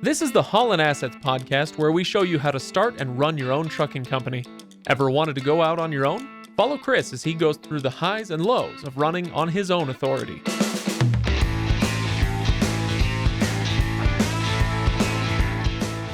This is the Haulin Assets podcast where we show you how to start and run your own trucking company. Ever wanted to go out on your own? Follow Chris as he goes through the highs and lows of running on his own authority.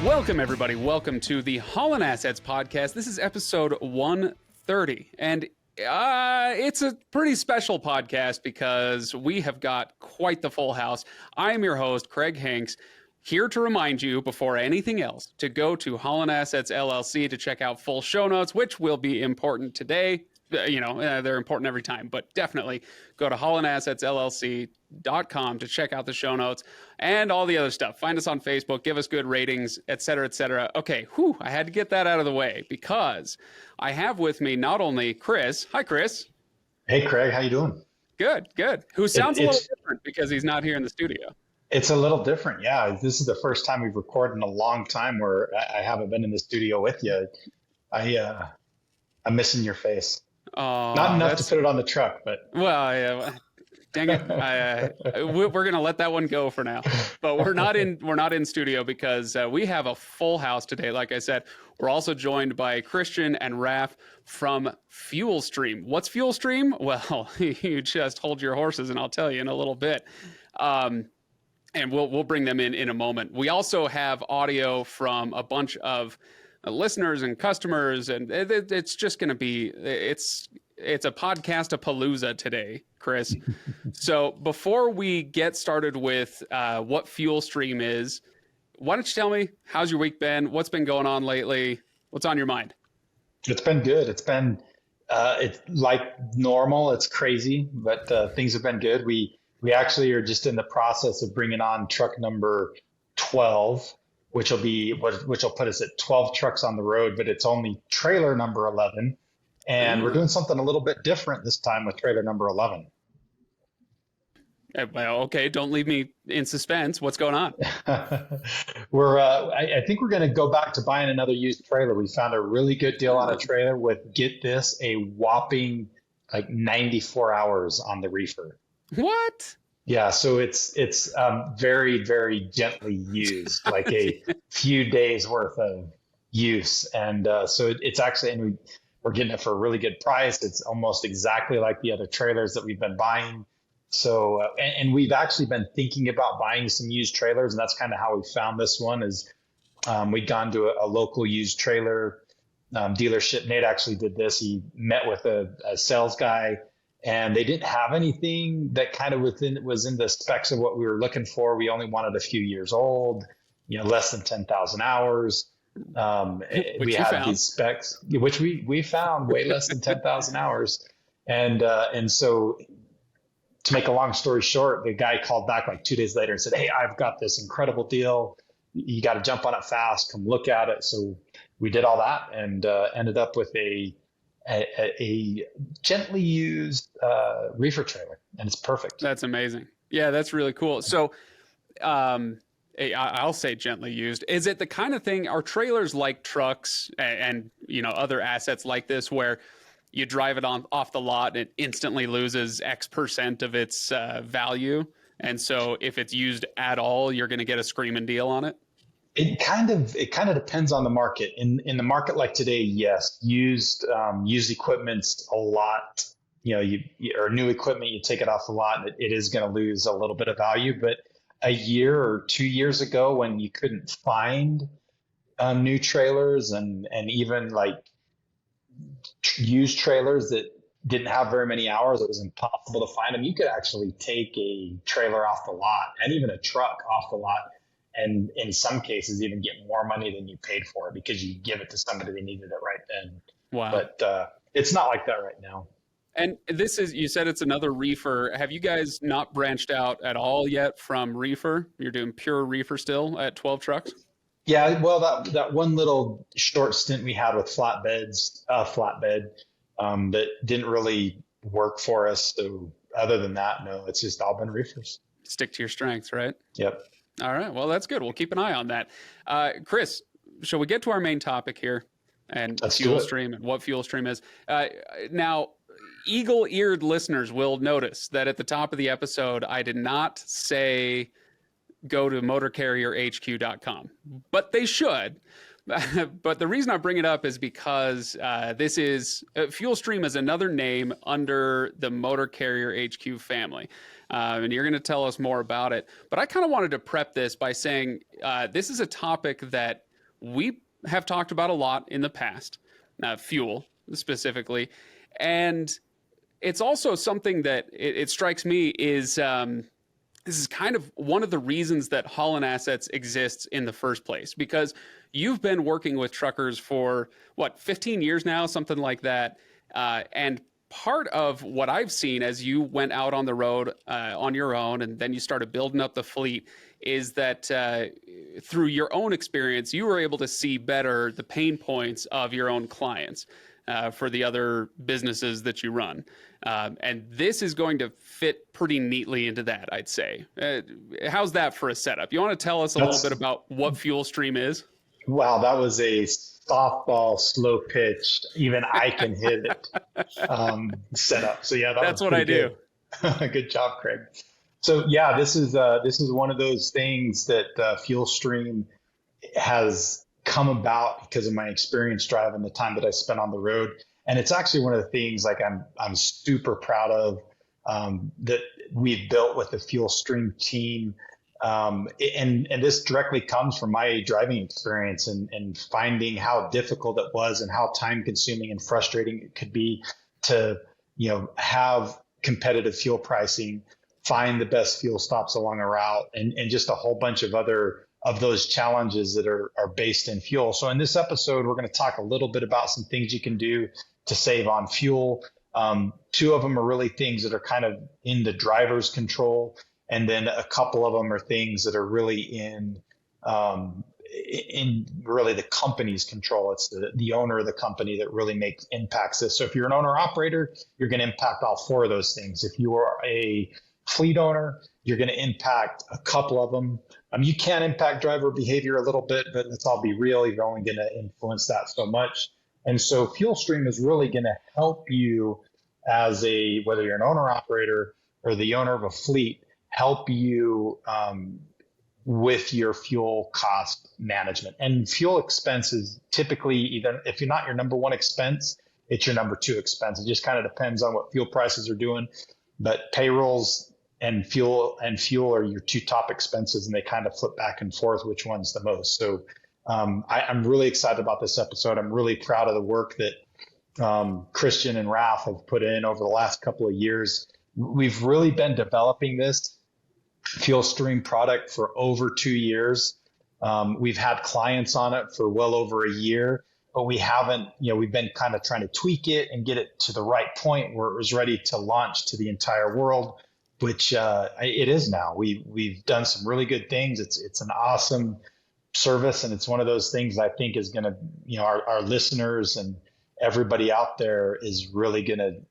Welcome, everybody. Welcome to the Haulin Assets podcast. This is episode 130, and it's a pretty special podcast because we have got quite the full house. I am your host, Craig Hanks, here to remind you, before anything else, to go to Haulin Assets LLC to check out full show notes, which will be important today. They're important every time, but definitely go to HaulinAssetsLLC.com to check out the show notes and all the other stuff. Find us on Facebook, give us good ratings, et cetera, et cetera. Okay, I had to get that out of the way because I have with me not only Chris. Hi, Chris. Hey, Craig. How you doing? Good. Who sounds a little different because he's not here in the studio. It's a little different, yeah. This is the first time we've recorded in a long time where I haven't been in the studio with you. I'm missing your face. Not enough to put it on the truck, but yeah. Dang it! We're gonna let that one go for now. But we're not in studio because we have a full house today. Like I said, we're also joined by Christian and Raff from FuelStream. What's FuelStream? Well, you just hold your horses, and I'll tell you in a little bit. And we'll bring them in a moment. We also have audio from a bunch of listeners and customers, and it's just going to be it's a podcast-a-palooza today, Chris. So before we get started with what FuelStream is, why don't you tell me, how's your week been? What's been going on lately? What's on your mind? It's been good. It's been it's like normal. It's crazy, but things have been good. We actually are just in the process of bringing on truck number 12, which will put us at 12 trucks on the road, but it's only trailer number 11. And we're doing something a little bit different this time with trailer number 11. Well, okay, don't leave me in suspense. What's going on? I think we're going to go back to buying another used trailer. We found a really good deal on a trailer with, get this, a whopping 94 hours on the reefer. What? Yeah, so it's very, very gently used, like a few days worth of use, and so it's actually, and we're getting it for a really good price. It's almost exactly like the other trailers that we've been buying. So and we've actually been thinking about buying some used trailers, and that's kind of how we found this one. Is we'd gone to a local used trailer dealership. Nate actually did this. He met with a sales guy, and they didn't have anything that kind of was in the specs of what we were looking for. We only wanted a few years old, less than 10,000 hours. We had these specs, which we found way less than 10,000 hours. And so to make a long story short, the guy called back like 2 days later and said, "Hey, I've got this incredible deal. You got to jump on it fast. Come look at it." So we did all that and ended up with a gently used reefer trailer, and it's perfect. That's amazing. Yeah, that's really cool. So I'll say gently used. Is it the kind of thing, are trailers like trucks and other assets like this where you drive it off the lot and it instantly loses X percent of its value? And so if it's used at all, you're going to get a screaming deal on it? It kind of depends on the market. In the market like today, yes, used equipment's a lot. Or new equipment, you take it off the lot, and it is going to lose a little bit of value. But a year or 2 years ago, when you couldn't find new trailers and even like used trailers that didn't have very many hours, it was impossible to find them. You could actually take a trailer off the lot and even a truck off the lot, and in some cases even get more money than you paid for it because you give it to somebody that needed it right then. Wow. But it's not like that right now. And you said it's another reefer. Have you guys not branched out at all yet from reefer? You're doing pure reefer still at 12 trucks? Yeah, well, that one little short stint we had with flatbed that didn't really work for us. So other than that, no, it's just all been reefers. Stick to your strengths, right? Yep. All right. Well, that's good. We'll keep an eye on that. Chris, shall we get to our main topic here and FuelStream and what FuelStream is? Now, eagle-eared listeners will notice that at the top of the episode, I did not say go to motorcarrierhq.com, but they should. But the reason I bring it up is because this is FuelStream is another name under the Motor Carrier HQ family. And you're going to tell us more about it. But I kind of wanted to prep this by saying this is a topic that we have talked about a lot in the past, fuel specifically. And it's also something that it strikes me is this is kind of one of the reasons that Haulin Assets exists in the first place, because you've been working with truckers for, 15 years now, something like that. And part of what I've seen as you went out on the road on your own, and then you started building up the fleet, is that through your own experience, you were able to see better the pain points of your own clients for the other businesses that you run. And this is going to fit pretty neatly into that, I'd say. How's that for a setup? You want to tell us a little bit about what FuelStream is? Wow, that was a softball, slow pitch, even I can hit it setup. So yeah, that's what I do. Good job, Craig. So yeah, this is one of those things that FuelStream has come about because of my experience driving, the time that I spent on the road. And it's actually one of the things like I'm super proud of that we've built with the FuelStream team. And this directly comes from my driving experience and finding how difficult it was and how time consuming and frustrating it could be to, have competitive fuel pricing, find the best fuel stops along a route, and just a whole bunch of other of those challenges that are based in fuel. So in this episode, we're going to talk a little bit about some things you can do to save on fuel. Two of them are really things that are kind of in the driver's control. And then a couple of them are things that are really in really the company's control. It's the owner of the company that really impacts this. So if you're an owner operator, you're going to impact all four of those things. If you are a fleet owner, you're going to impact a couple of them. You can impact driver behavior a little bit, but let's all be real. You're only going to influence that so much. And so FuelStream is really going to help you as whether you're an owner operator or the owner of a fleet, help you with your fuel cost management. And fuel expense is typically either, if you're not your number one expense, it's your number two expense. It just kind of depends on what fuel prices are doing. But payrolls and fuel are your two top expenses, and they kind of flip back and forth which one's the most. So I'm really excited about this episode. I'm really proud of the work that Christian and Raff have put in over the last couple of years. We've really been developing this FuelStream product for over 2 years. We've had clients on it for well over a year, but we haven't, we've been kind of trying to tweak it and get it to the right point where it was ready to launch to the entire world, which it is now. We've done some really good things. It's an awesome service, and it's one of those things I think is going to, our listeners and everybody out there is really going to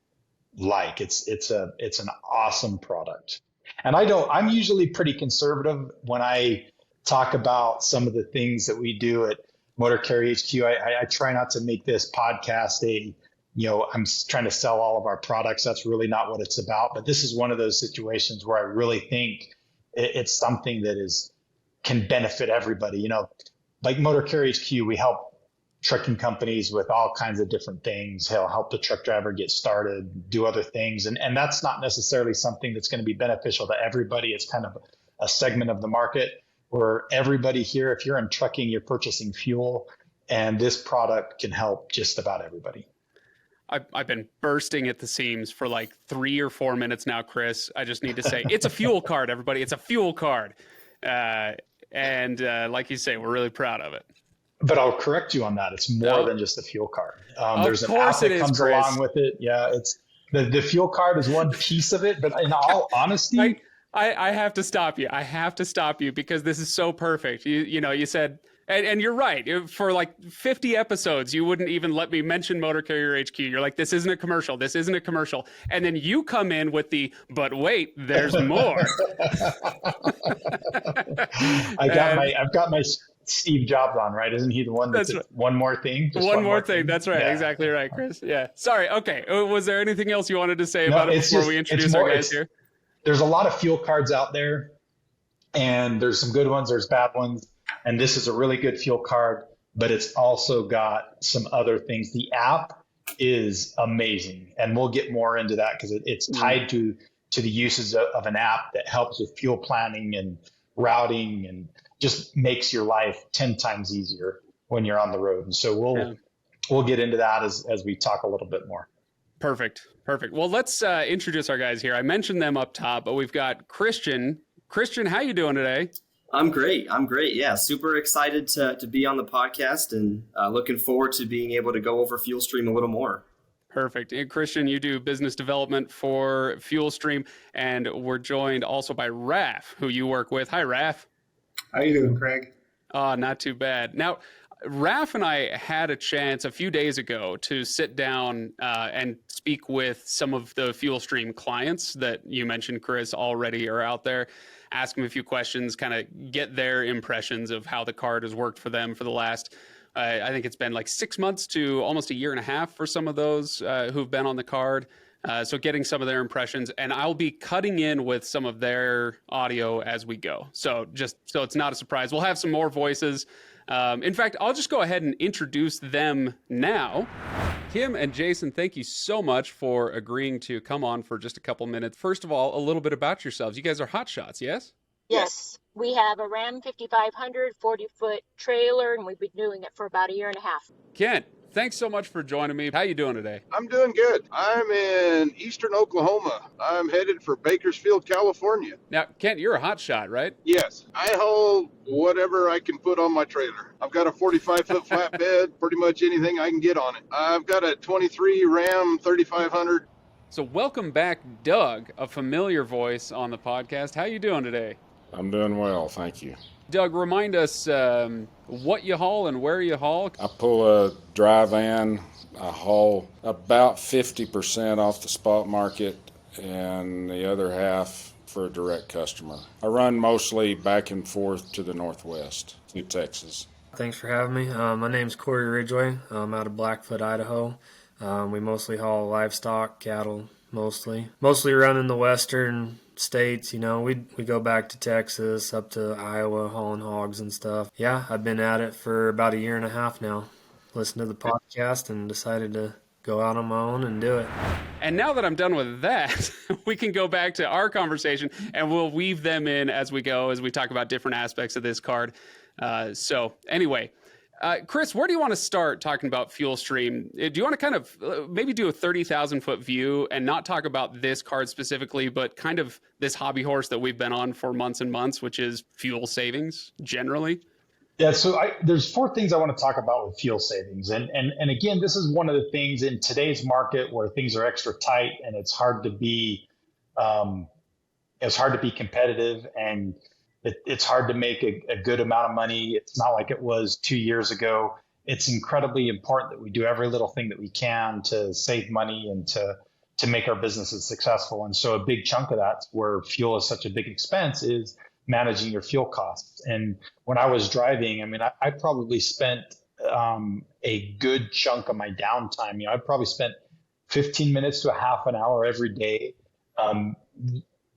like. It's an awesome product. And I'm usually pretty conservative when I talk about some of the things that we do at Motor Carrier HQ. I try not to make this podcast I'm trying to sell all of our products. That's really not what it's about. But this is one of those situations where I really think it's something that can benefit everybody. Like Motor Carrier HQ, we help trucking companies with all kinds of different things. He'll help the truck driver get started, do other things. And that's not necessarily something that's going to be beneficial to everybody. It's kind of a segment of the market where everybody here, if you're in trucking, you're purchasing fuel, and this product can help just about everybody. I've been bursting at the seams for like 3 or 4 minutes now, Chris. I just need to say, it's a fuel card, everybody. It's a fuel card. And like you say, we're really proud of it. But I'll correct you on that. It's more than just a fuel card. There's an app that comes along with it. Yeah, it's the fuel card is one piece of it. But in all honesty, I have to stop you. I have to stop you because this is so perfect. You said, and you're right. For like 50 episodes, you wouldn't even let me mention Motor Carrier HQ. You're like, this isn't a commercial. This isn't a commercial. And then you come in with but wait, there's more. I've got my Steve Jobs on, right? Isn't he the one that's one more thing? Just one more thing. That's right. Yeah. Exactly right, Chris. Yeah. Sorry. Okay. Was there anything else you wanted to say about it before we introduce our guys here? There's a lot of fuel cards out there. And there's some good ones, there's bad ones. And this is a really good fuel card, but it's also got some other things. The app is amazing. And we'll get more into that because it's tied to the uses of an app that helps with fuel planning and routing and just makes your life 10 times easier when you're on the road. And so we'll get into that as we talk a little bit more. Perfect. Well, let's introduce our guys here. I mentioned them up top, but we've got Christian. Christian, how you doing today? I'm great. Yeah, super excited to be on the podcast and looking forward to being able to go over FuelStream a little more. Perfect. And Christian, you do business development for FuelStream, and we're joined also by Raff, who you work with. Hi, Raff. How you doing, Craig? Not too bad. Now, Raff and I had a chance a few days ago to sit down and speak with some of the FuelStream clients that you mentioned, Chris, already are out there. Ask them a few questions, kind of get their impressions of how the card has worked for them for the last, I think it's been like 6 months to almost a year and a half for some of those who've been on the card. So getting some of their impressions, and I'll be cutting in with some of their audio as we go. So just so it's not a surprise, we'll have some more voices. In fact, I'll just go ahead and introduce them now. Kim and Jason, thank you so much for agreeing to come on for just a couple minutes. First of all, a little bit about yourselves. You guys are hotshots, yes? Yes. We have a Ram 5500 40-foot trailer, and we've been doing it for about a year and a half. Kent, thanks so much for joining me. How you doing today? I'm doing good. I'm in eastern Oklahoma. I'm headed for Bakersfield, California. Now, Kent, you're a hotshot, right? Yes, I haul whatever I can put on my trailer. I've got a 45-foot flatbed, pretty much anything I can get on it. I've got a 23 Ram 3500. So welcome back, Doug, a familiar voice on the podcast. How you doing today? I'm doing well, thank you. Doug, remind us what you haul and where you haul. I pull a dry van. I haul about 50% off the spot market and the other half for a direct customer. I run mostly back and forth to the Northwest, to Texas. Thanks for having me. My name's Corey Ridgway. I'm out of Blackfoot, Idaho. We mostly haul livestock, cattle, mostly run in the western states. You know, we go back to Texas, up to Iowa, hauling hogs and stuff. Yeah, I've been at it for about a year and a half now. Listened to the podcast and decided to go out on my own and do it. And now that I'm done with that, we can go back to our conversation and we'll weave them in as we go, as we talk about different aspects of this card. So anyway, Chris, where do you want to start talking about FuelStream? Do you want to kind of maybe do a 30,000 foot view and not talk about this card specifically, but kind of this hobby horse that we've been on for months and months, which is fuel savings generally? Yeah, so there's 4 things I want to talk about with fuel savings. And again, this is one of the things in today's market where things are extra tight and it's hard to be competitive, and it's hard to make a good amount of money. It's not like it was 2 years ago. It's incredibly important that we do every little thing that we can to save money and to make our businesses successful. And so a big chunk of that, where fuel is such a big expense, is managing your fuel costs. And when I was driving, I mean, I probably spent a good chunk of my downtime. You know, I probably spent 15 minutes to a half an hour every day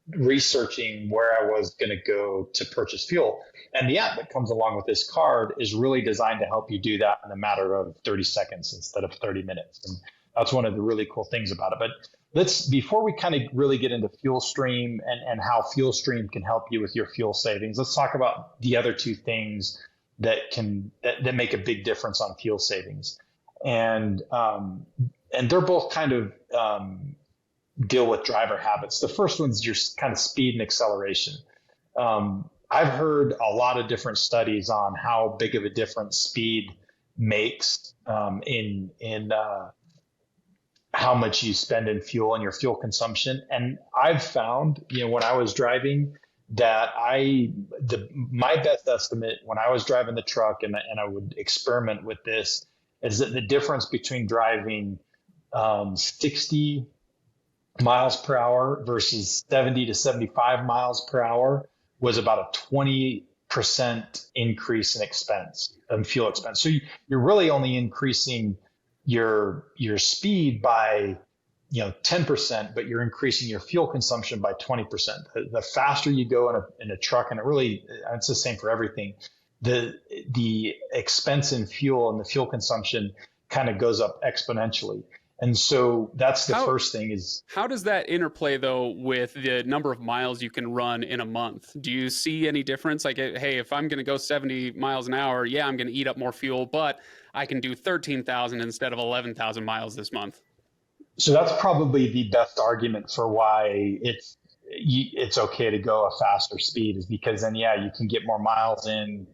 researching where I was going to go to purchase fuel. And the app that comes along with this card is really designed to help you do that in a matter of 30 seconds instead of 30 minutes. And that's one of the really cool things about it. But before we kind of really get into FuelStream and how FuelStream can help you with your fuel savings, let's talk about the other 2 things that make a big difference on fuel savings. And they're both kind of deal with driver habits. The first one's just kind of speed and acceleration. I've heard a lot of different studies on how big of a difference speed makes in how much you spend in fuel and your fuel consumption. And I've found, you know, when I was driving, that my best estimate when I was driving the truck, and I would experiment with this, is that the difference between driving 60 miles per hour versus 70 to 75 miles per hour was about a 20% increase in fuel expense. So you're really only increasing your speed by 10%, but you're increasing your fuel consumption by 20%. The faster you go in a truck, and it's the same for everything, the expense in fuel and the fuel consumption kind of goes up exponentially. And so that's the first thing is. How does that interplay though with the number of miles you can run in a month? Do you see any difference? Like, hey, if I'm going to go 70 miles an hour, yeah, I'm going to eat up more fuel, but I can do 13,000 instead of 11,000 miles this month. So that's probably the best argument for why it's okay to go a faster speed, is because then, yeah, you can get more miles in.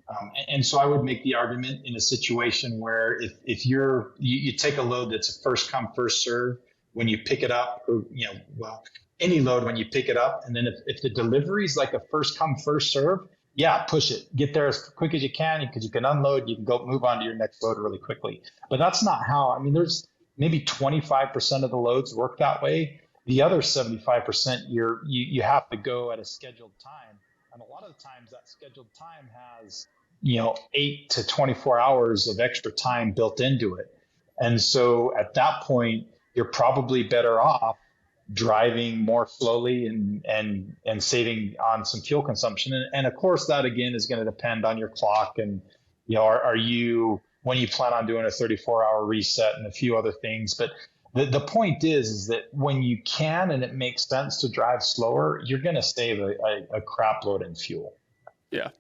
And so I would make the argument in a situation where if you take a load that's a first come, first serve when you pick it up, or, any load when you pick it up. And then if the delivery is like a first come, first serve, yeah, push it, get there as quick as you can, because you can unload, you can go move on to your next load really quickly. But that's not how, there's maybe 25% of the loads work that way. The other 75%, you have to go at a scheduled time. And a lot of the times that scheduled time has, 8 to 24 hours of extra time built into it. And so at that point, you're probably better off driving more slowly and saving on some fuel consumption. And of course, that again is going to depend on your clock. And, when you plan on doing a 34-hour reset and a few other things. But the point is that when you can and it makes sense to drive slower, you're going to save a crap load in fuel. Yeah.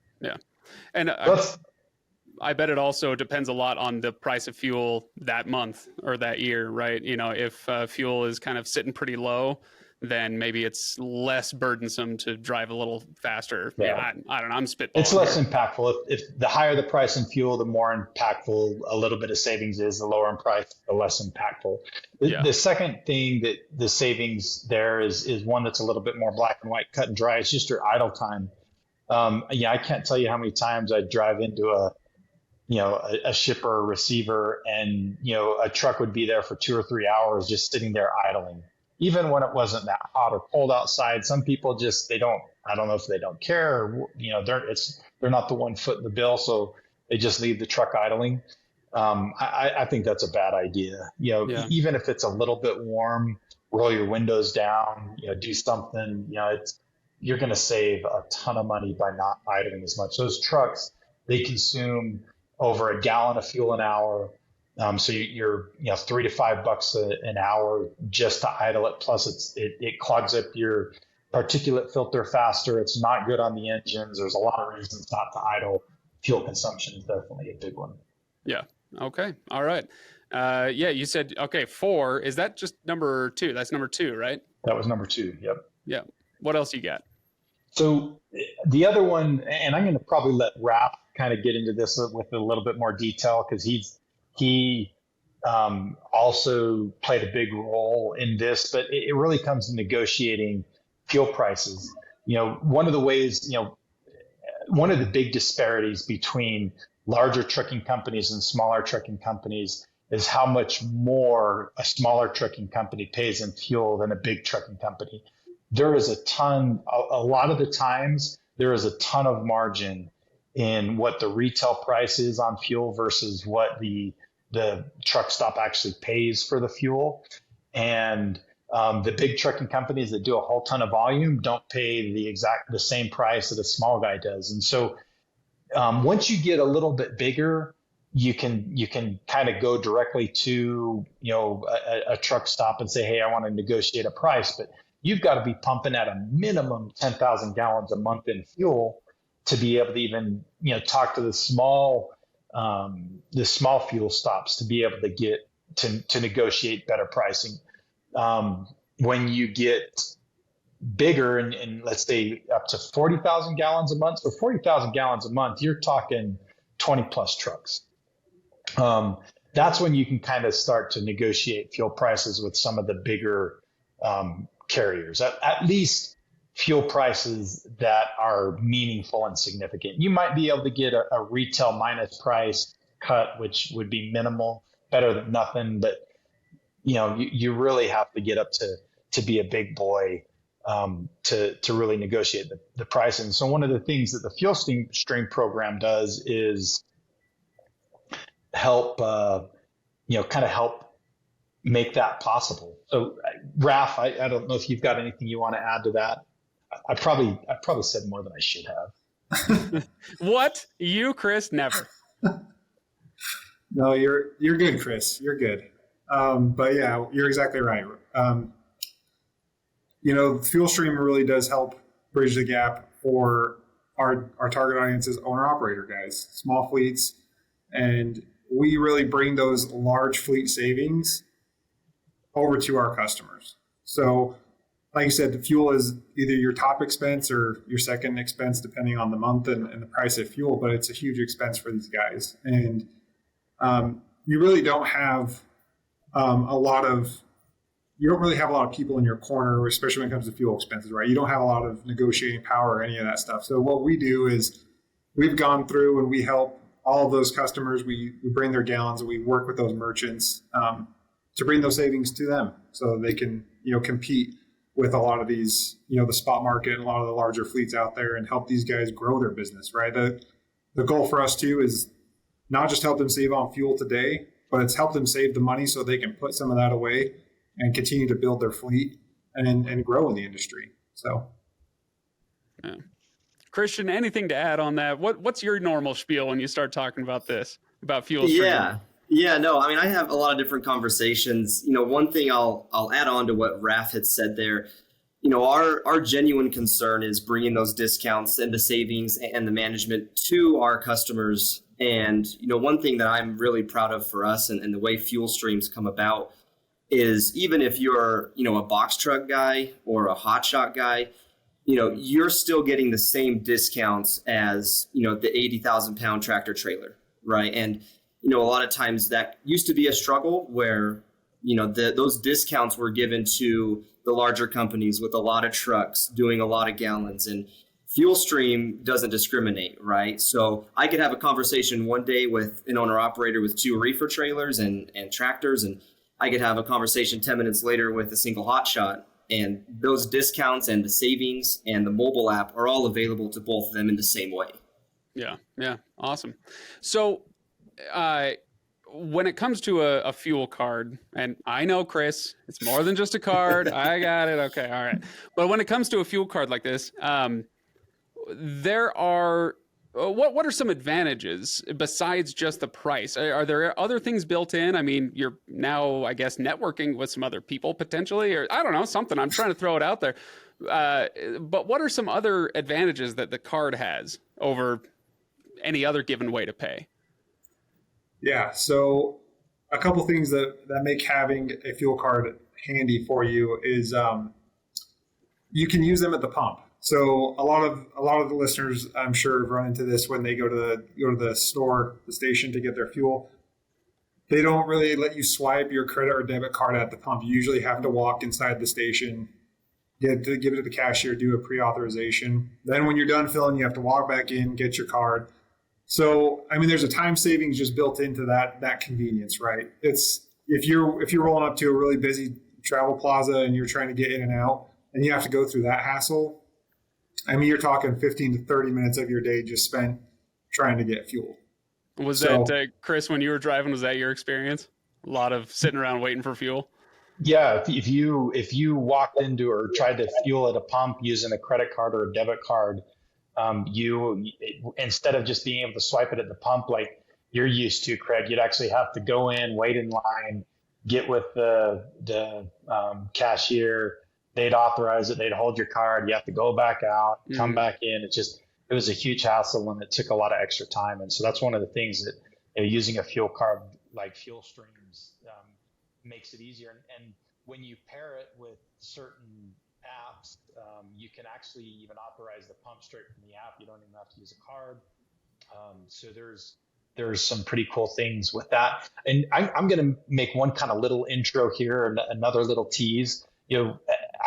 And I bet it also depends a lot on the price of fuel that month or that year, right? If fuel is kind of sitting pretty low, then maybe it's less burdensome to drive a little faster. Yeah, I don't know. I'm spitballing. It's less impactful. If the higher the price in fuel, the more impactful a little bit of savings is. The lower in price, the less impactful. The second thing that the savings there is one that's a little bit more black and white, cut and dry. It's just your idle time. I can't tell you how many times I drive into a shipper or receiver, and a truck would be there for 2 or 3 hours just sitting there idling. Even when it wasn't that hot or cold outside, some people just, I don't know if they don't care, or, they're not the one foot in the bill. So they just leave the truck idling. I think that's a bad idea. Even if it's a little bit warm, roll your windows down, do something, you're going to save a ton of money by not idling as much. Those trucks, they consume over a gallon of fuel an hour. So you're $3 to $5 an hour just to idle it. Plus it clogs up your particulate filter faster. It's not good on the engines. There's a lot of reasons not to idle. Fuel consumption is definitely a big one. Yeah. Okay. All right. You said, 4, is that just number 2? That's number 2, right? That was number 2. Yep. Yeah. What else you got? So the other one, and I'm going to probably let Raff kind of get into this with a little bit more detail, because he also played a big role in this, but it really comes to negotiating fuel prices. One of the ways, one of the big disparities between larger trucking companies and smaller trucking companies is how much more a smaller trucking company pays in fuel than a big trucking company. There is a lot of the times, there is a ton of margin in what the retail price is on fuel versus what the truck stop actually pays for the fuel. And the big trucking companies that do a whole ton of volume don't pay the same price that a small guy does. And so once you get a little bit bigger, you can kind of go directly to a truck stop and say, hey, I want to negotiate a price. But you've got to be pumping at a minimum 10,000 gallons a month in fuel to be able to even talk to the small fuel stops to be able to get to negotiate better pricing. When you get bigger and let's say up to 40,000 gallons a month, for 40,000 gallons a month, you're talking 20 plus trucks. That's when you can kind of start to negotiate fuel prices with some of the bigger carriers, at least fuel prices that are meaningful and significant. You might be able to get a retail minus price cut, which would be minimal, better than nothing. But you really have to get up to be a big boy to really negotiate the price. And so one of the things that the FuelStream program does is help help make that possible. So, Raff, I don't know if you've got anything you want to add to that. I probably said more than I should have. What? You, Chris? Never. No, you're good, Chris. You're good. But yeah, you're exactly right. FuelStream really does help bridge the gap for our target audiences, owner operator guys, small fleets, and we really bring those large fleet savings over to our customers. So, like you said, the fuel is either your top expense or your second expense, depending on the month and the price of fuel, but it's a huge expense for these guys. And you really don't have you don't really have a lot of people in your corner, especially when it comes to fuel expenses, right? You don't have a lot of negotiating power or any of that stuff. So what we do is we've gone through and we help all of those customers. We bring their gallons and we work with those merchants to bring those savings to them so they can, compete with a lot of these, the spot market and a lot of the larger fleets out there and help these guys grow their business, right? The goal for us too is not just help them save on fuel today, but it's help them save the money so they can put some of that away and continue to build their fleet and grow in the industry. So, yeah. Christian, anything to add on that? What's your normal spiel when you start talking about this, about FuelStream? Yeah, no, I mean, I have a lot of different conversations. One thing I'll add on to what Raff had said there, our genuine concern is bringing those discounts and the savings and the management to our customers. And, one thing that I'm really proud of for us and the way FuelStream's come about is even if you're, a box truck guy or a hotshot guy, you're still getting the same discounts as, the 80,000 pound tractor trailer, right? And, a lot of times that used to be a struggle where, those discounts were given to the larger companies with a lot of trucks doing a lot of gallons, and FuelStream doesn't discriminate, right? So I could have a conversation one day with an owner operator with 2 reefer trailers and tractors, and I could have a conversation 10 minutes later with a single hotshot, and those discounts and the savings and the mobile app are all available to both of them in the same way. Yeah. Awesome. So when it comes to a fuel card, and I know, Chris, it's more than just a card. I got it. Okay. All right. But when it comes to a fuel card like this, there are, what are some advantages besides just the price? Are there other things built in? I mean, you're now, I guess, networking with some other people potentially, or I don't know, something. I'm trying to throw it out there. But what are some other advantages that the card has over any other given way to pay? Yeah, so a couple things that make having a fuel card handy for you is you can use them at the pump. So a lot of the listeners, I'm sure, have run into this when they go to the store, the station to get their fuel. They don't really let you swipe your credit or debit card at the pump. You usually have to walk inside the station, give it to the cashier, do a pre-authorization. Then when you're done filling, you have to walk back in, get your card. So, I mean, there's a time savings just built into that convenience, right? It's if you're rolling up to a really busy travel plaza and you're trying to get in and out and you have to go through that hassle, I mean, you're talking 15 to 30 minutes of your day just spent trying to get fuel. Was that, Chris, when you were driving, was that your experience? A lot of sitting around waiting for fuel? Yeah, if you walked into or tried to fuel at a pump using a credit card or a debit card, you instead of just being able to swipe it at the pump like you're used to, Craig, you'd actually have to go in, wait in line, get with the cashier. They'd authorize it. They'd hold your card. You have to go back out, come back in. It was a huge hassle and it took a lot of extra time. And so that's one of the things that using a fuel card like FuelStream's makes it easier. And when you pair it with certain apps, you can actually even authorize the pump straight from the app. You don't even have to use a card. So there's some pretty cool things with that. And I'm going to make one kind of little intro here, another little tease.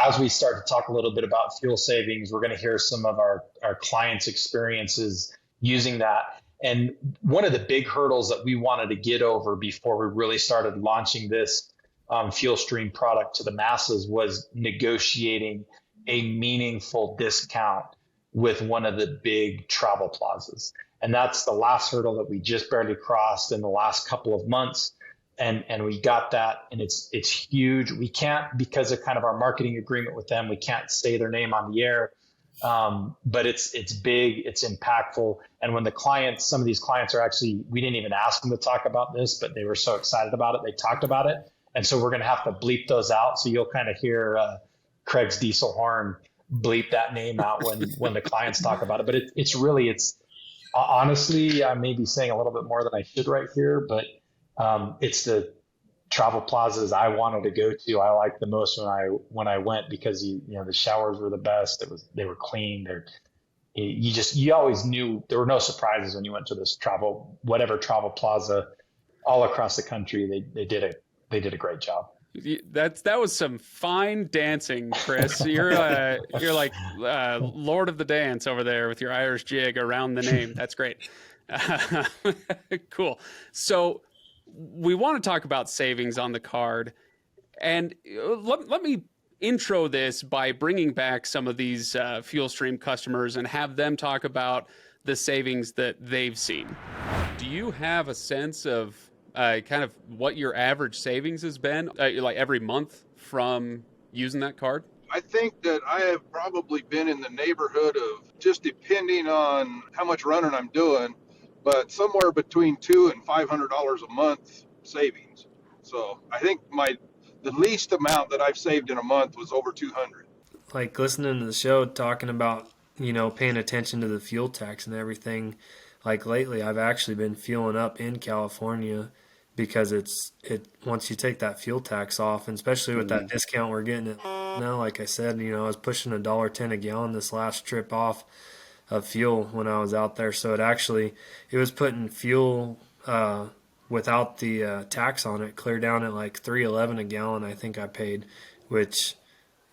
As we start to talk a little bit about fuel savings, we're going to hear some of our clients' experiences using that. And one of the big hurdles that we wanted to get over before we really started launching this FuelStream product to the masses was negotiating a meaningful discount with one of the big travel plazas. And that's the last hurdle that we just barely crossed in the last couple of months. and we got that, and it's huge. We can't, because of kind of our marketing agreement with them, we can't say their name on the air. But it's big, it's impactful. And when some of these clients are actually, we didn't even ask them to talk about this, but they were so excited about it, they talked about it. And so we're going to have to bleep those out. So you'll kind of hear Craig's diesel horn bleep that name out when the clients talk about it. But it's honestly, I may be saying a little bit more than I should right here, but it's the travel plazas I wanted to go to. I liked the most when I went, because the showers were the best. They were clean. You always knew there were no surprises when you went to this travel plaza all across the country. They did a great job. That was some fine dancing, Chris. You're like Lord of the Dance over there with your Irish jig around the name. That's great. Cool. So we want to talk about savings on the card, and let me intro this by bringing back some of these FuelStream customers and have them talk about the savings that they've seen. Do you have a sense of kind of what your average savings has been, like every month from using that card? I think that I have probably been in the neighborhood of, just depending on how much running I'm doing, but somewhere between $200 and $500 a month savings. So I think the least amount that I've saved in a month was over 200. Like listening to the show, talking about, paying attention to the fuel tax and everything. Like lately, I've actually been fueling up in California, because once you take that fuel tax off, and especially with that discount we're getting it now, like I said, I was pushing $1.10 a gallon this last trip off of fuel when I was out there. So it was putting fuel without the tax on it clear down at like $3.11 a gallon. I think I paid, which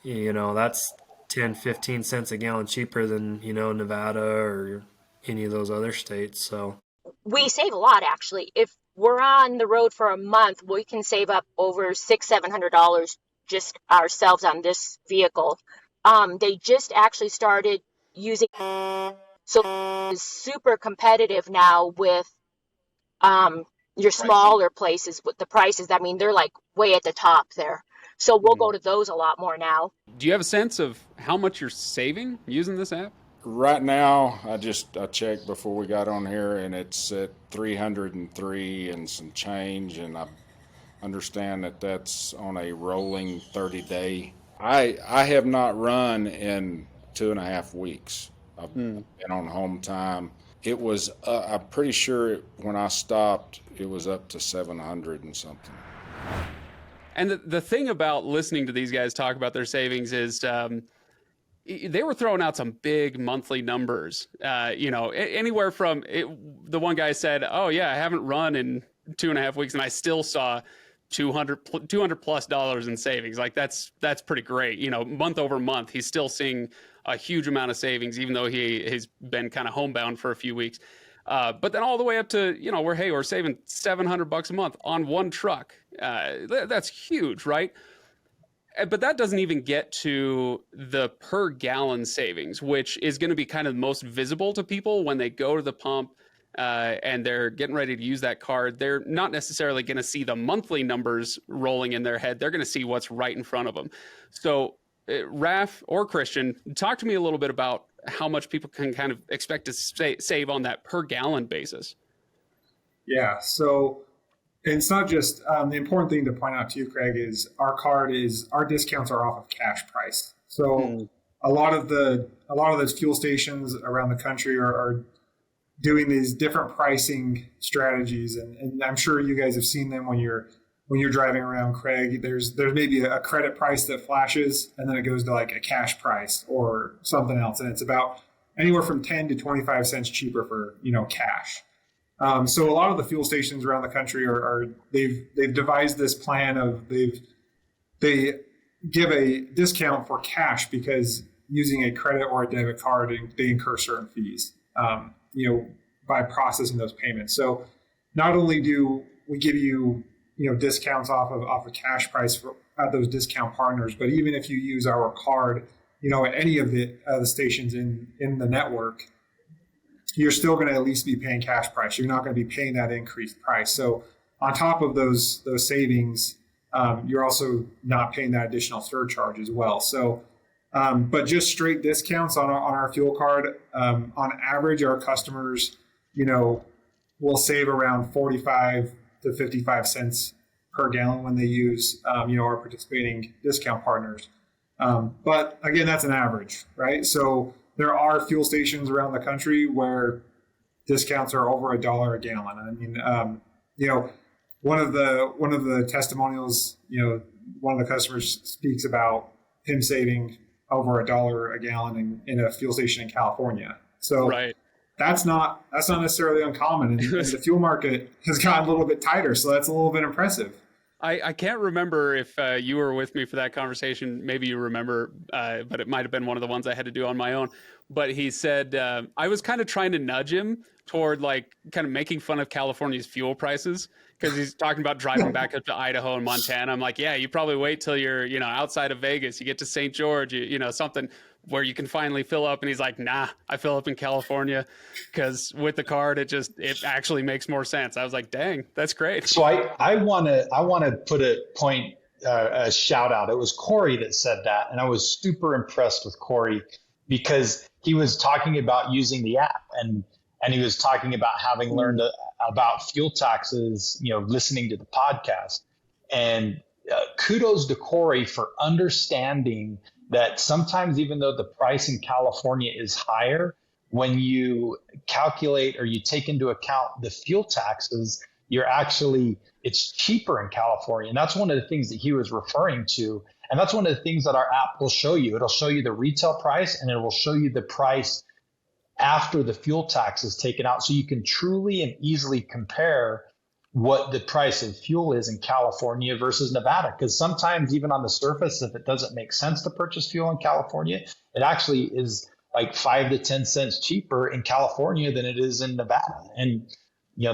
that's 10-15 cents a gallon cheaper than Nevada or any of those other states. So we save a lot, actually. If we're on the road for a month, we can save up over $600-700 just ourselves on this vehicle. They just actually started using, so it's super competitive now with your smaller places with the prices. I mean, they're like way at the top there. So we'll go to those a lot more now. Do you have a sense of how much you're saving using this app? Right now, I checked before we got on here, and it's at 303 and some change, and I understand that that's on a rolling 30-day. I have not run in 2.5 weeks. I've been on home time. It was, I'm pretty sure when I stopped, it was up to 700 and something. And the thing about listening to these guys talk about their savings is they were throwing out some big monthly numbers, anywhere from the one guy said, oh yeah, I haven't run in 2.5 weeks and I still saw $200 plus dollars in savings. Like that's pretty great. Month over month, he's still seeing a huge amount of savings, even though he's been kind of homebound for a few weeks. But then all the way up to, we're saving $700 a month on one truck. That's huge, right? But that doesn't even get to the per gallon savings, which is going to be kind of most visible to people when they go to the pump and they're getting ready to use that card. They're not necessarily going to see the monthly numbers rolling in their head. They're going to see what's right in front of them. So Raff or Christian, talk to me a little bit about how much people can kind of expect to save on that per gallon basis. Yeah, so it's not just the important thing to point out to you, Craig, is our discounts are off of cash price. So a lot of those fuel stations around the country are doing these different pricing strategies, and I'm sure you guys have seen them when you're driving around, Craig. There's maybe a credit price that flashes, and then it goes to like a cash price or something else, and it's about anywhere from 10 to 25 cents cheaper for cash. So a lot of the fuel stations around the country they've devised this plan of they give a discount for cash because using a credit or a debit card, they incur certain fees, by processing those payments. So not only do we give you, discounts off of cash price at those discount partners, but even if you use our card, at any of the stations in the network, you're still going to at least be paying cash price. You're not going to be paying that increased price. So on top of those savings, you're also not paying that additional surcharge as well. So, but just straight discounts on our fuel card, on average, our customers, will save around 45 to 55 cents per gallon when they use, our participating discount partners. But again, that's an average, right? So there are fuel stations around the country where discounts are over $1 a gallon. I mean, one of the testimonials, one of the customers speaks about him saving over $1 a gallon in a fuel station in California. So right. That's not necessarily uncommon, and the fuel market has gotten a little bit tighter, so that's a little bit impressive. I can't remember if you were with me for that conversation. Maybe you remember, but it might have been one of the ones I had to do on my own. But he said, I was kind of trying to nudge him toward kind of making fun of California's fuel prices, because he's talking about driving back up to Idaho and Montana. I'm like, yeah, you probably wait till you're, outside of Vegas, you get to St. George, something where you can finally fill up. And he's like, nah, I fill up in California because with the card, it actually makes more sense. I was like, dang, that's great. So I want to put a shout out. It was Corey that said that. And I was super impressed with Corey because he was talking about using the app and he was talking about having learned about fuel taxes, listening to the podcast. And kudos to Corey for understanding that sometimes, even though the price in California is higher, when you calculate or you take into account the fuel taxes, it's cheaper in California. And that's one of the things that he was referring to. And that's one of the things that our app will show you. It'll show you the retail price and it will show you the price after the fuel tax is taken out. So you can truly and easily compare what the price of fuel is in California versus Nevada. Because sometimes even on the surface, if it doesn't make sense to purchase fuel in California, it actually is like 5 to 10 cents cheaper in California than it is in Nevada. And,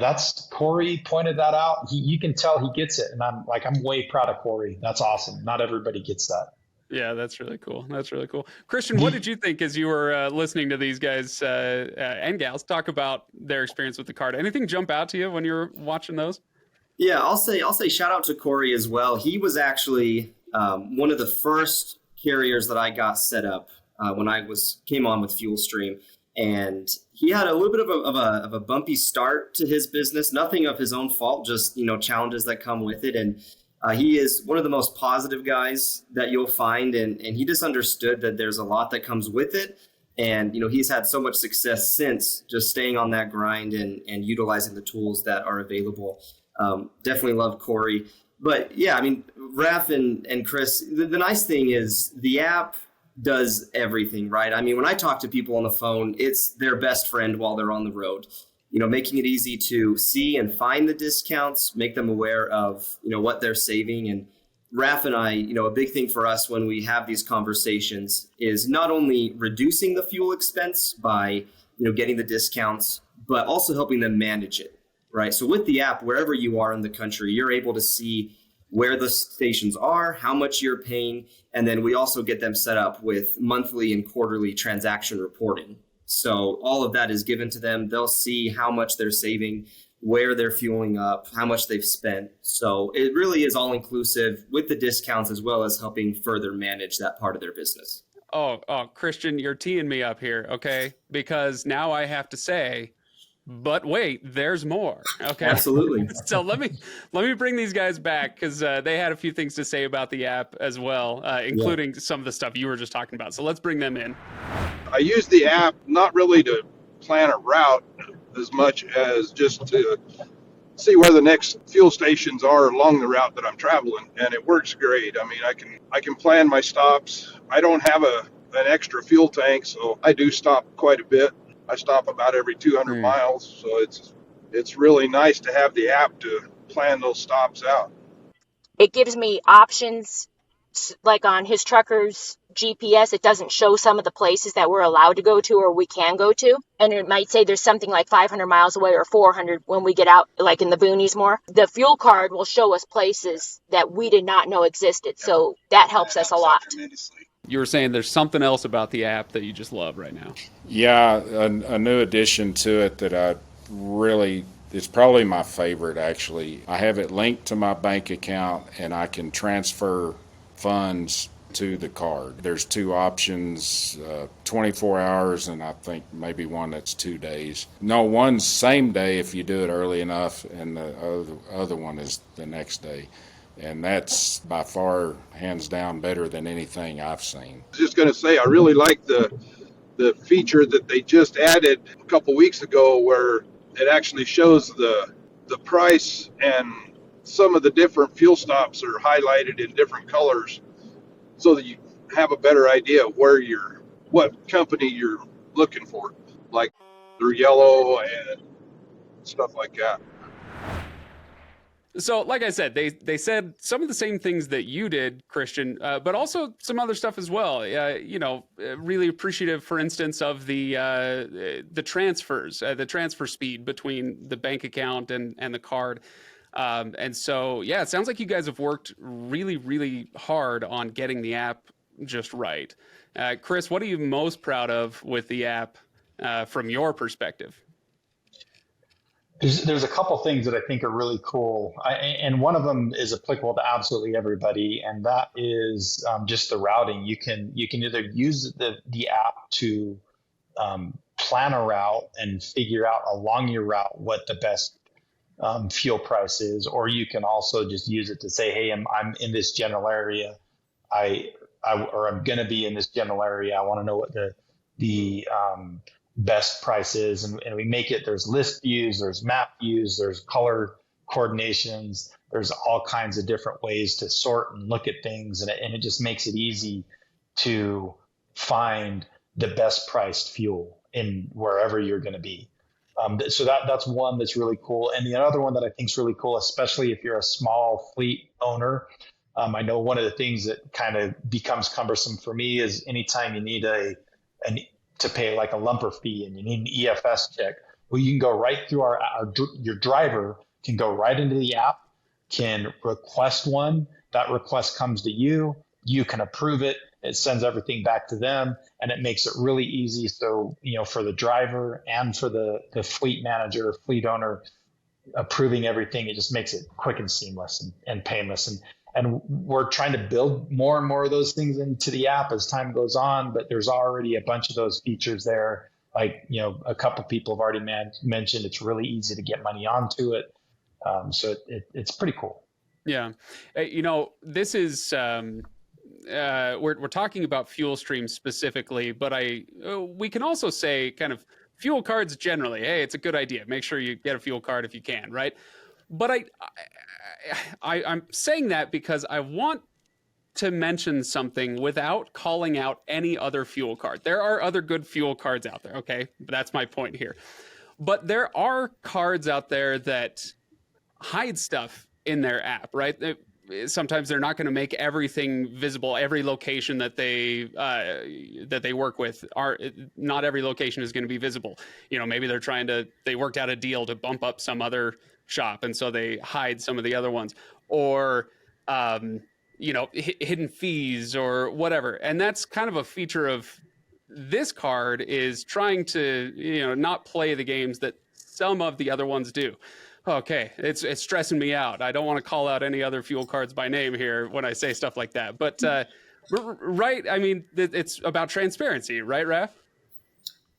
that's Corey pointed that out. You can tell he gets it. And I'm way proud of Corey. That's awesome. Not everybody gets that. Yeah, that's really cool. Christian, what did you think as you were listening to these guys and gals talk about their experience with the card? Anything jump out to you when you were watching those? Yeah, I'll say shout out to Corey as well. He was actually one of the first carriers that I got set up when I came on with FuelStream, and he had a little bit of a bumpy start to his business. Nothing of his own fault, just challenges that come with it. And he is one of the most positive guys that you'll find, and he just understood that there's a lot that comes with it. And, he's had so much success since just staying on that grind and utilizing the tools that are available. Definitely love Corey. But yeah, I mean, Raff and Chris, the nice thing is the app does everything, right? I mean, when I talk to people on the phone, it's their best friend while they're on the road. Making it easy to see and find the discounts, make them aware of, what they're saving. And Raff and I, a big thing for us when we have these conversations is not only reducing the fuel expense by, getting the discounts, but also helping them manage it, right? So with the app, wherever you are in the country, you're able to see where the stations are, how much you're paying, and then we also get them set up with monthly and quarterly transaction reporting. So all of that is given to them. They'll see how much they're saving, where they're fueling up, how much they've spent. So it really is all inclusive with the discounts as well as helping further manage that part of their business. Oh, Christian, you're teeing me up here, okay? Because now I have to say, but wait, there's more. Okay, absolutely. So let me bring these guys back because they had a few things to say about the app as well, including some of the stuff you were just talking about. So let's bring them in. I use the app not really to plan a route as much as just to see where the next fuel stations are along the route that I'm traveling, and it works great. I mean, I can plan my stops. I don't have an extra fuel tank, so I do stop quite a bit. I stop about every 200 miles, so it's really nice to have the app to plan those stops out. It gives me options, like on his trucker's GPS, it doesn't show some of the places that we're allowed to go to or we can go to. And it might say there's something like 500 miles away or 400 when we get out, like in the boonies more. The fuel card will show us places that we did not know existed. So that helps us a lot. You were saying there's something else about the app that you just love right now. Yeah, a new addition to it that I really It's probably my favorite, actually. I have it linked to my bank account, and I can transfer funds to the card. There's two options, 24 hours, and I think maybe one that's 2 days. No, one's same day if you do it early enough, and the other one is the next day. And that's by far, hands down, better than anything I've seen. I was just going to say, I really like the feature that they just added a couple weeks ago, where it actually shows the price, and some of the different fuel stops are highlighted in different colors, so that you have a better idea of what company you're looking for. Like they're yellow and stuff like that. So, like I said, they said some of the same things that you did, Christian, but also some other stuff as well. Really appreciative, for instance, of the transfers, the transfer speed between the bank account and the card. And so, yeah, it sounds like you guys have worked really, really hard on getting the app just right. Chris, what are you most proud of with the app from your perspective? There's a couple things that I think are really cool, and one of them is applicable to absolutely everybody, and that is just the routing. You can either use the app to plan a route and figure out along your route what the best fuel price is, or you can also just use it to say, hey, I'm in this general area, or I'm going to be in this general area. I want to know what the best price is, and we make it. There's list views, there's map views, there's color coordinations. There's all kinds of different ways to sort and look at things, and it just makes it easy to find the best priced fuel in wherever you're going to be. So that's one that's really cool. And the other one that I think is really cool, especially if you're a small fleet owner, I know one of the things that kind of becomes cumbersome for me is anytime you need to pay like a lumper fee and you need an EFS check. Well, you can go right through your driver can go right into the app, can request one. That request comes to you. You can approve it. It sends everything back to them, and it makes it really easy. So, for the driver and for the fleet manager, fleet owner, approving everything, it just makes it quick and seamless and painless. And we're trying to build more and more of those things into the app as time goes on, but there's already a bunch of those features there. Like, a couple people have already mentioned it's really easy to get money onto it. So it's pretty cool. Yeah. This is, we're talking about FuelStream specifically, but we can also say kind of fuel cards generally. Hey, it's a good idea. Make sure you get a fuel card if you can, right? But I'm saying that because I want to mention something without calling out any other fuel card. There are other good fuel cards out there, okay? That's my point here. But there are cards out there that hide stuff in their app, right? Sometimes they're not going to make everything visible. Every location that they work with, not every location is going to be visible. Maybe they worked out a deal to bump up some other shop, and so they hide some of the other ones, or hidden fees or whatever. And that's kind of a feature of this card, is trying to not play the games that some of the other ones do. Okay, it's stressing me out. I don't want to call out any other fuel cards by name here when I say stuff like that, but right, I mean, it's about transparency, right, Raff?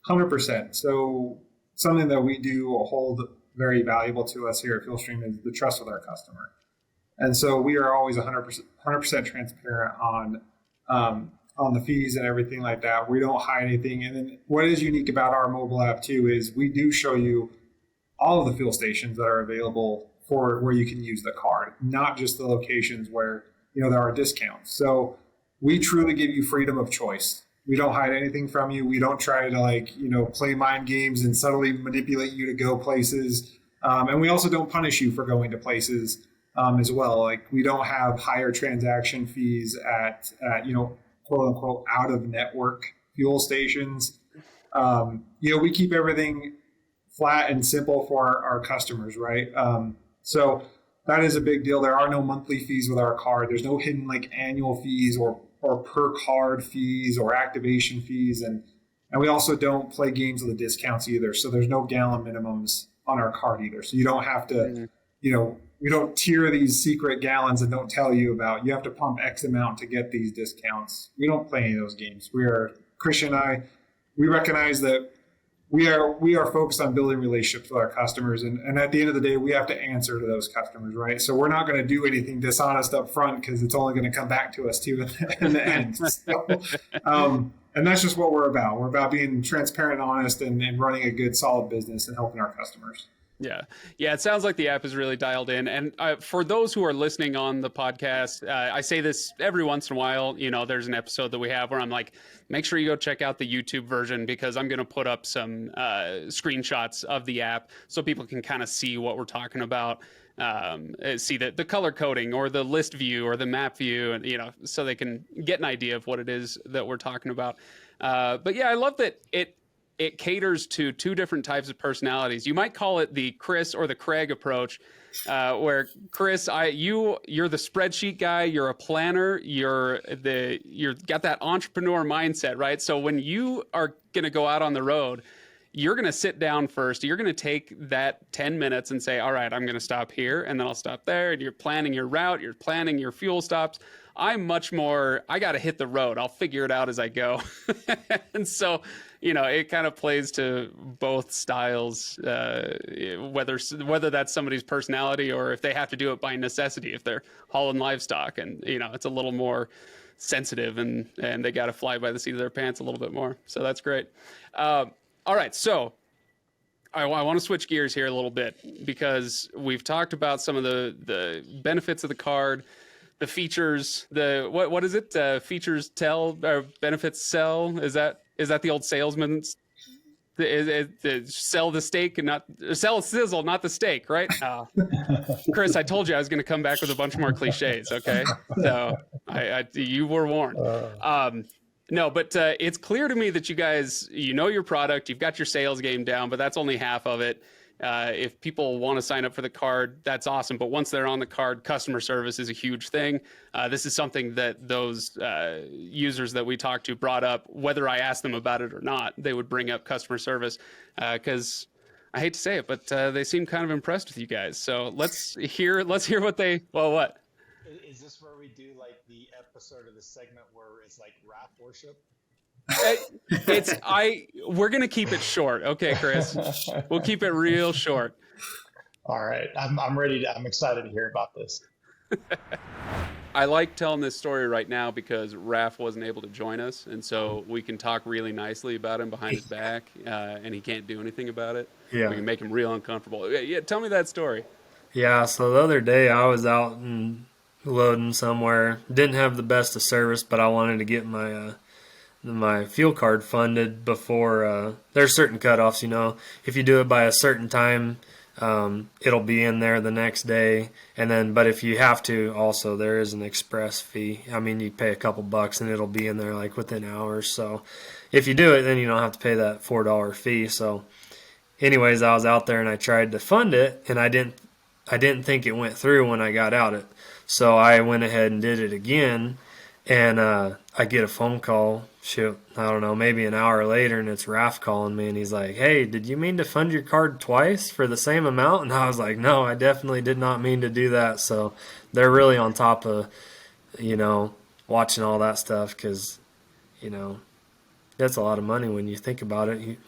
100%. So something that we do hold very valuable to us here at FuelStream is the trust with our customer. And so we are always 100% transparent on the fees and everything like that. We don't hide anything. And then what is unique about our mobile app too is we do show you all of the fuel stations that are available for where you can use the card, not just the locations where there are discounts. So we truly give you freedom of choice. We don't hide anything from you. We don't try to play mind games and subtly manipulate you to go places. And we also don't punish you for going to places as well. Like, we don't have higher transaction fees at quote unquote out of network fuel stations. We keep everything flat and simple for our customers, right? So that is a big deal. There are no monthly fees with our card. There's no hidden annual fees or per card fees or activation fees. And we also don't play games with the discounts either. So there's no gallon minimums on our card either. So you don't have to, we don't tier these secret gallons and don't tell you about, you have to pump X amount to get these discounts. We don't play any of those games. Christian and I, we recognize that we are focused on building relationships with our customers. And at the end of the day, we have to answer to those customers, right? So we're not going to do anything dishonest up front because it's only going to come back to us too in the end. So, and that's just what we're about. We're about being transparent, honest, and running a good, solid business and helping our customers. Yeah. It sounds like the app is really dialed in. And for those who are listening on the podcast, I say this every once in a while. There's an episode that we have where I'm like, make sure you go check out the YouTube version because I'm going to put up some screenshots of the app so people can kind of see what we're talking about. See the color coding or the list view or the map view, and so they can get an idea of what it is that we're talking about. But yeah, I love that it caters to two different types of personalities. You might call it the Chris or the Craig approach, where Chris, you're the spreadsheet guy, you're a planner, you're got that entrepreneur mindset, right? So when you are going to go out on the road, you're going to sit down first. You're going to take that 10 minutes and say, all right, I'm going to stop here and then I'll stop there. And you're planning your route. You're planning your fuel stops. I'm much more, I got to hit the road. I'll figure it out as I go. And so, it kind of plays to both styles, whether that's somebody's personality or if they have to do it by necessity, if they're hauling livestock and, it's a little more sensitive and they got to fly by the seat of their pants a little bit more. So that's great. All right, so I want to switch gears here a little bit because we've talked about some of the benefits of the card, the features, what is it? Features tell or benefits sell? Is that the old salesman's? Sell the steak and not sell a sizzle, not the steak, right? Chris, I told you I was going to come back with a bunch more cliches. Okay, so you were warned. No, but it's clear to me that you guys, your product, you've got your sales game down, but that's only half of it. If people want to sign up for the card, that's awesome. But once they're on the card, customer service is a huge thing. This is something that those users that we talked to brought up, whether I asked them about it or not, they would bring up customer service because I hate to say it, but they seem kind of impressed with you guys. So let's hear what they, what? Is this where we do like the episode of the segment where it's like Raff worship? We're gonna keep it short, okay, Chris? We'll keep it real short. All right, I'm ready. I'm excited to hear about this. I like telling this story right now because Raff wasn't able to join us, and so we can talk really nicely about him behind his back, and he can't do anything about it. Yeah, we can make him real uncomfortable. Yeah, tell me that story. Yeah, so the other day I was out and loading somewhere. Didn't have the best of service, but I wanted to get my fuel card funded before there's certain cutoffs. If you do it by a certain time, it'll be in there the next day. But if you have to, also there is an express fee. I mean, you pay a couple bucks and it'll be in there like within hours. So if you do it, then you don't have to pay that $4 fee. So anyways, I was out there and I tried to fund it, and I didn't think it went through when I got out. So I went ahead and did it again, and I get a phone call, I don't know, maybe an hour later, and it's Raff calling me, and he's like, hey, did you mean to fund your card twice for the same amount? And I was like, no, I definitely did not mean to do that. So they're really on top of, watching all that stuff because, that's a lot of money when you think about it.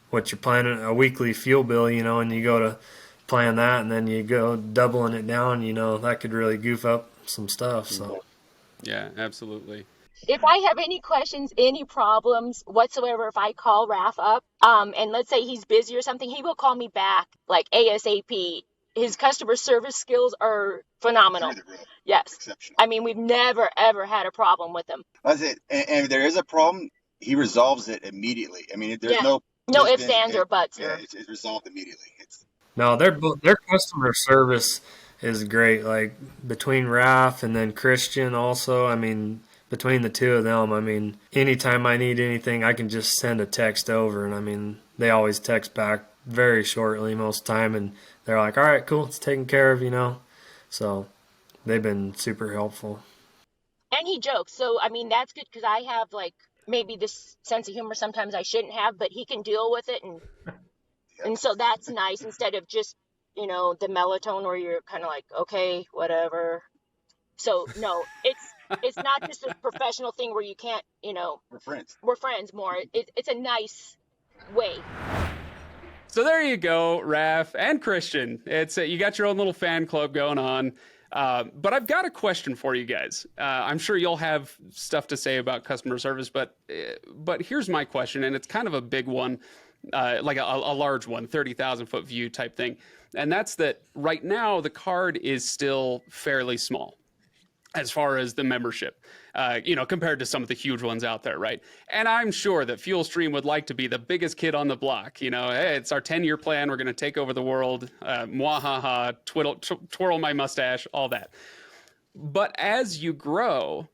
What you're planning, a weekly fuel bill, and you go to plan that and then you go doubling it down, that could really goof up some stuff. So yeah, absolutely. If I have any questions, any problems whatsoever, if I call Raff up, and let's say he's busy or something, he will call me back like ASAP. His customer service skills are phenomenal. Yes. Exceptional. I mean, we've never, ever had a problem with him. That's it. And if there is a problem, he resolves it immediately. I mean, there's no ifs, ands, or buts. Yeah, it's resolved immediately. No, their customer service is great. Like between Raff and then Christian also, I mean, between the two of them, I mean, anytime I need anything, I can just send a text over. And I mean, they always text back very shortly most of the time. And they're like, all right, cool, it's taken care of, So they've been super helpful. And he jokes. So, I mean, that's good because I have like maybe this sense of humor sometimes I shouldn't have, but he can deal with it. And And so that's nice instead of just, you know, the melatonin where you're kind of like, okay, whatever. So no, it's not just a professional thing where you can't, you know, we're friends more. It's a nice way. So there you go, Raff and Christian. It's you got your own little fan club going on. But I've got a question for you guys. I'm sure you'll have stuff to say about customer service, but here's my question, and it's kind of a big one, like a large one, 30,000 foot view type thing. And that's that right now the card is still fairly small as far as the membership, you know, compared to some of the huge ones out there, right? And I'm sure that FuelStream would like to be the biggest kid on the block. You know, hey, it's our 10-year plan. We're going to take over the world. Mwahaha, twirl my mustache, all that. But as you grow,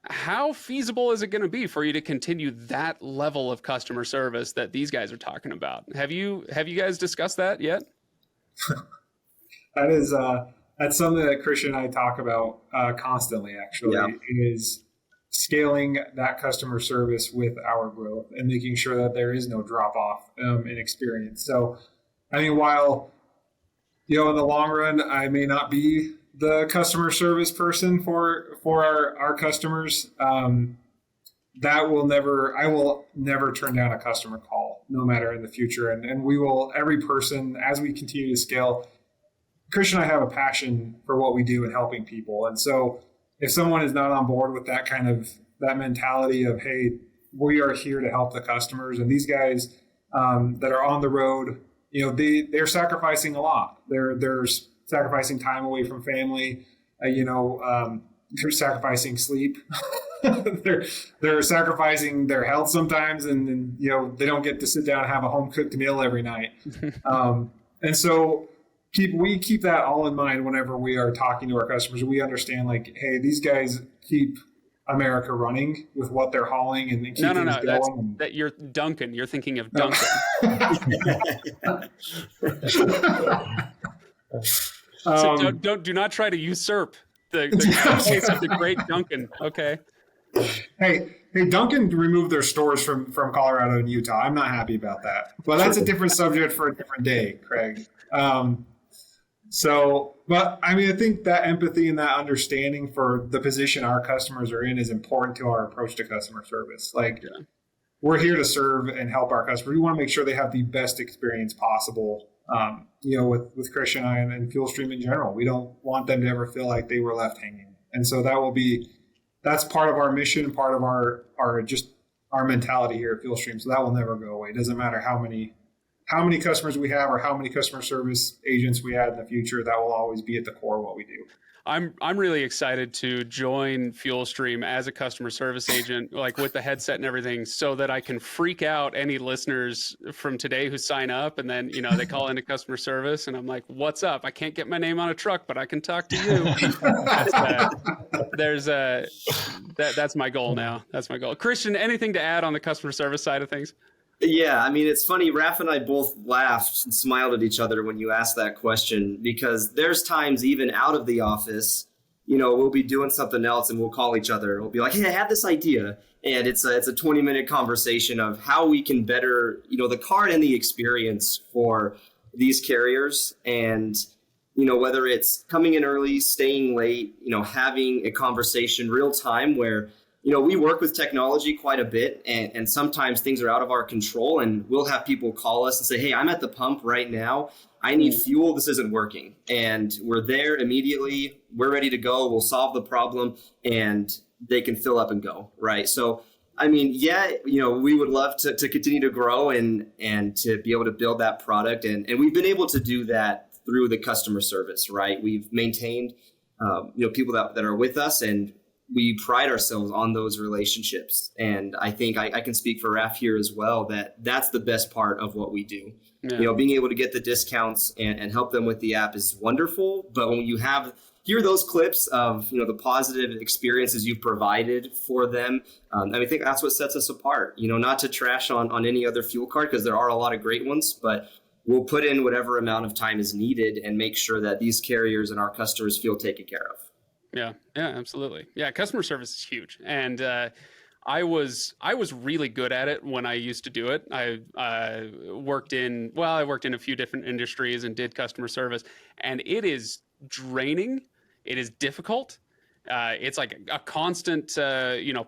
how feasible is it going to be for you to continue that level of customer service that these guys are talking about? Have you guys discussed that yet? That is that's something that Christian and I talk about constantly, actually, is scaling that customer service with our growth and making sure that there is no drop off in experience. So, I mean, while, you know, in the long run, I may not be the customer service person for our customers, I will never turn down a customer call, no matter in the future. And we will, every person, as we continue to scale, Christian and I have a passion for what we do and helping people. And so if someone is not on board with that kind of, that mentality of, hey, we are here to help the customers, and these guys that are on the road, you know, they're sacrificing a lot. They're sacrificing time away from family, they're sacrificing sleep. they're sacrificing their health sometimes, and you know, they don't get to sit down and have a home cooked meal every night. And so we keep that all in mind whenever we are talking to our customers. We understand, like, hey, these guys keep America running with what they're hauling and keep things going. That you're Duncan. You're thinking of Duncan. So do not try to usurp the case of the great Duncan. Okay. Hey, Duncan removed their stores from Colorado and Utah. I'm not happy about that. But that's a different subject for a different day, Craig. But I mean, I think that empathy and that understanding for the position our customers are in is important to our approach to customer service. Like, we're here to serve and help our customers. We want to make sure they have the best experience possible. With Christian and I and FuelStream in general, we don't want them to ever feel like they were left hanging. And so that's part of our mission, part of our mentality here at FuelStream. So that will never go away. It doesn't matter how many customers we have or how many customer service agents we add in the future, that will always be at the core of what we do. I'm really excited to join FuelStream as a customer service agent, like with the headset and everything, so that I can freak out any listeners from today who sign up, and then, you know, they call into customer service and I'm like, what's up? I can't get my name on a truck, but I can talk to you. That's my goal now. That's my goal. Christian, anything to add on the customer service side of things? Yeah, I mean, it's funny. Raff and I both laughed and smiled at each other when you asked that question, because there's times even out of the office, you know, we'll be doing something else and we'll call each other. We'll be like, hey, I have this idea. And it's a 20-minute conversation of how we can better, you know, the card and the experience for these carriers. And, you know, whether it's coming in early, staying late, you know, having a conversation real time where, you know, we work with technology quite a bit, and sometimes things are out of our control, and we'll have people call us and say, hey, I'm at the pump right now. I need fuel. This isn't working. And we're there immediately. We're ready to go. We'll solve the problem, and they can fill up and go. Right. So, I mean, yeah, you know, we would love to continue to grow and to be able to build that product. And we've been able to do that through the customer service. Right. We've maintained, people that are with us, and we pride ourselves on those relationships. And I think I can speak for Raff here as well, that's the best part of what we do. Yeah. You know, being able to get the discounts and help them with the app is wonderful. But when you hear those clips of, you know, the positive experiences you've provided for them, I think that's what sets us apart. You know, not to trash on any other fuel card, because there are a lot of great ones, but we'll put in whatever amount of time is needed and make sure that these carriers and our customers feel taken care of. Yeah, absolutely. Yeah, customer service is huge. And I was really good at it when I used to do it. I worked in a few different industries and did customer service, and it is draining. It is difficult. It's like a constant,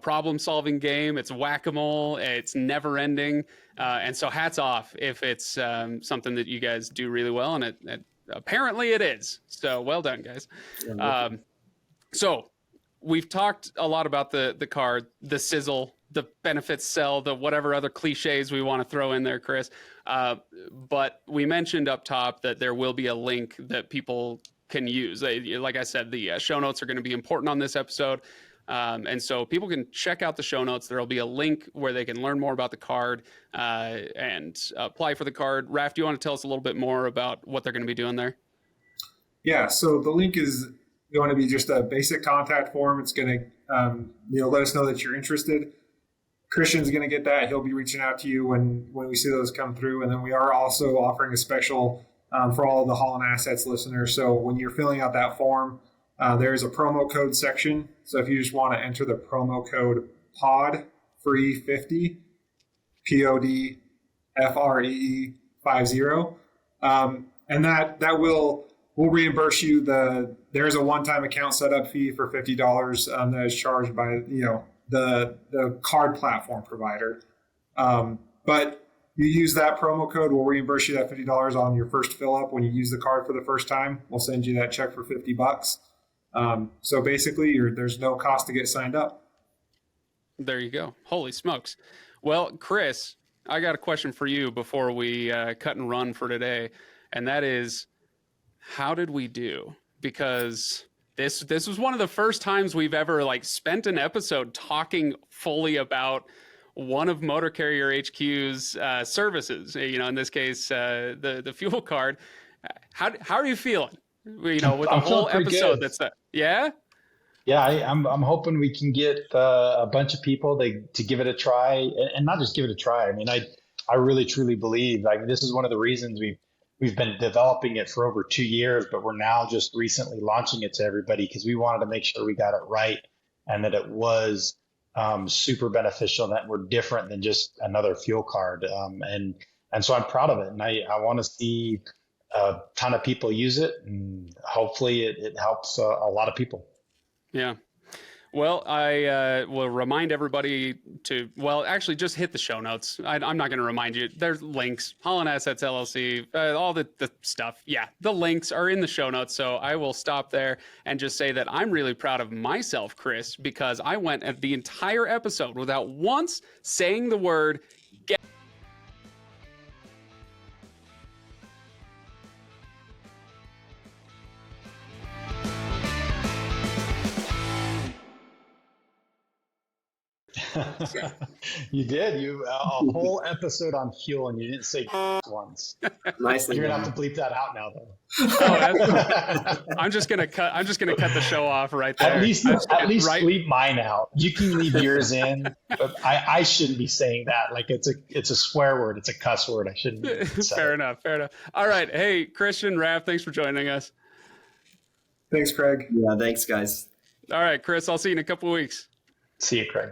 problem solving game. It's whack-a-mole. It's never ending. And so hats off if it's something that you guys do really well. And it apparently it is. So well done, guys. So we've talked a lot about the card, the sizzle, the benefits sell, the whatever other cliches we want to throw in there, Chris. But we mentioned up top that there will be a link that people can use. Like I said, the show notes are going to be important on this episode. And so people can check out the show notes. There'll be a link where they can learn more about the card and apply for the card. Raff, do you want to tell us a little bit more about what they're going to be doing there? Yeah, so the link is going to be just a basic contact form. It's going to let us know that you're interested. Christian's going to get that. He'll be reaching out to you when we see those come through. And then we are also offering a special for all of the Haulin Assets listeners. So when you're filling out that form, there's a promo code section. So if you just want to enter the promo code PODFREE50, PODFREE50, and that will reimburse you. There's a one-time account setup fee for $50 that is charged by the card platform provider. But you use that promo code, we'll reimburse you that $50 on your first fill up. When you use the card for the first time, we'll send you that check for $50. So basically there's no cost to get signed up. There you go. Holy smokes. Well, Chris, I got a question for you before we cut and run for today. And that is, how did we do? Because this was one of the first times we've ever spent an episode talking fully about one of Motor Carrier HQ's services, in this case, the fuel card. How are you feeling? With the whole episode that's that. Yeah. Yeah, I'm hoping we can get a bunch of people to give it a try, and not just give it a try. I mean, I really truly believe this is one of the reasons we've been developing it for over 2 years, but we're now just recently launching it to everybody because we wanted to make sure we got it right and that it was super beneficial, and that we're different than just another fuel card. And so I'm proud of it, and I want to see a ton of people use it, and hopefully it helps a lot of people. Yeah. Well, I will remind everybody to, actually just hit the show notes. I'm not going to remind you. There's links, Haulin Assets LLC, all the stuff. Yeah, the links are in the show notes. So I will stop there and just say that I'm really proud of myself, Chris, because I went at the entire episode without once saying the word get. You did. A whole episode on fuel, and you didn't say once. Nicely. You're gonna have to bleep that out now, though. I'm just gonna cut the show off right there. At least leave mine out. You can leave yours in, but I shouldn't be saying that. It's a swear word. It's a cuss word. I shouldn't be Fair enough. All right. Hey, Christian, Raff, thanks for joining us. Thanks, Craig. Yeah, thanks, guys. All right, Chris, I'll see you in a couple of weeks. See you, Craig.